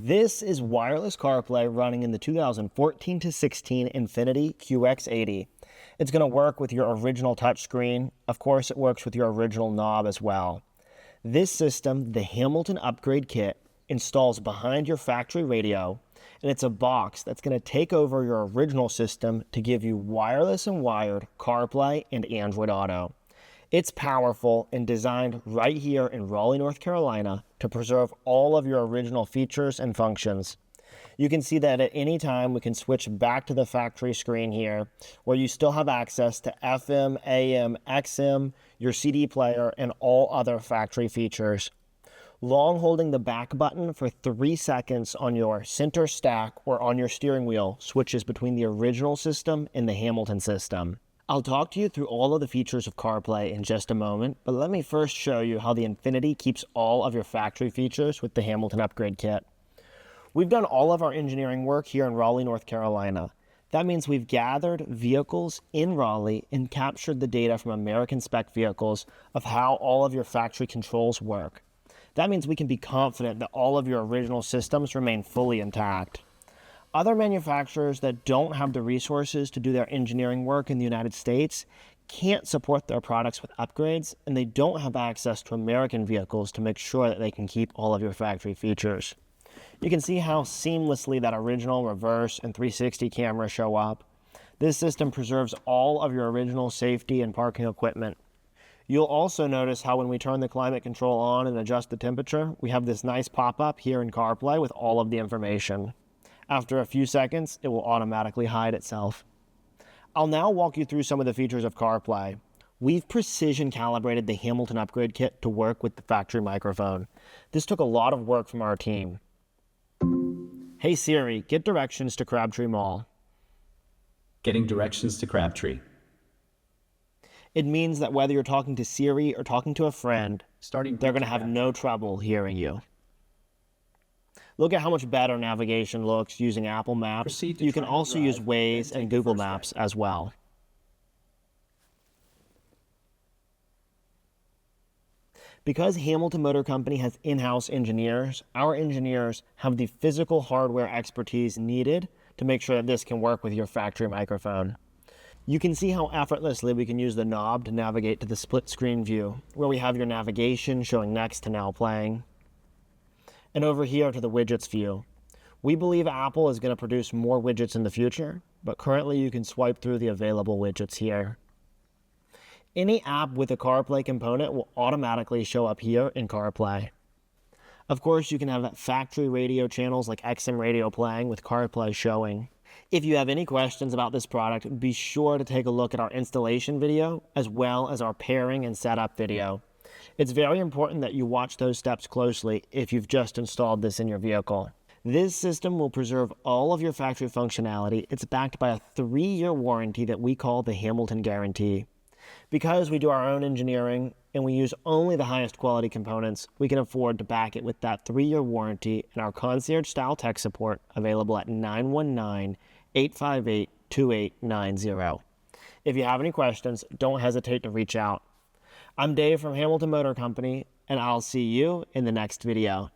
This is wireless CarPlay running in the 2014 to 16 Infiniti QX80. It's going to work with your original touchscreen. Of course, it works with your original knob as well. This system, the Hamilton Upgrade Kit, installs behind your factory radio, and it's a box that's going to take over your original system to give you wireless and wired CarPlay and Android Auto. It's powerful and designed right here in Raleigh, North Carolina to preserve all of your original features and functions. You can see that at any time we can switch back to the factory screen here where you still have access to FM, AM, XM, your CD player, and all other factory features. Long holding the back button for 3 seconds on your center stack or on your steering wheel switches between the original system and the Hamilton system. I'll talk to you through all of the features of CarPlay in just a moment, but let me first show you how the Infiniti keeps all of your factory features with the Hamilton Upgrade Kit. We've done all of our engineering work here in Raleigh, North Carolina. That means we've gathered vehicles in Raleigh and captured the data from American spec vehicles of how all of your factory controls work. That means we can be confident that all of your original systems remain fully intact. Other manufacturers that don't have the resources to do their engineering work in the United States can't support their products with upgrades, and they don't have access to American vehicles to make sure that they can keep all of your factory features. You can see how seamlessly that original reverse and 360 camera show up. This system preserves all of your original safety and parking equipment. You'll also notice how when we turn the climate control on and adjust the temperature, we have this nice pop-up here in CarPlay with all of the information. After a few seconds, it will automatically hide itself. I'll now walk you through some of the features of CarPlay. We've precision calibrated the Hamilton Upgrade Kit to work with the factory microphone. This took a lot of work from our team. Hey Siri, get directions to Crabtree Mall. Getting directions to Crabtree. It means that whether you're talking to Siri or talking to a friend, they're going to have no trouble hearing you. Look at how much better navigation looks using Apple Maps. You can also use Waze and Google Maps as well. Because Hamilton Motor Company has in-house engineers, our engineers have the physical hardware expertise needed to make sure that this can work with your factory microphone. You can see how effortlessly we can use the knob to navigate to the split screen view, where we have your navigation showing next to now playing. And over here to the widgets view. We believe Apple is going to produce more widgets in the future, but currently you can swipe through the available widgets here. Any app with a CarPlay component will automatically show up here in CarPlay. Of course, you can have factory radio channels like XM radio playing with CarPlay showing. If you have any questions about this product, be sure to take a look at our installation video as well as our pairing and setup video. It's very important that you watch those steps closely if you've just installed this in your vehicle. This system will preserve all of your factory functionality. It's backed by a 3-year warranty that we call the Hamilton Guarantee. Because we do our own engineering and we use only the highest quality components, we can afford to back it with that 3-year warranty and our concierge-style tech support available at 919-858-2890. If you have any questions, don't hesitate to reach out. I'm Dave from Hamilton Motor Company, and I'll see you in the next video.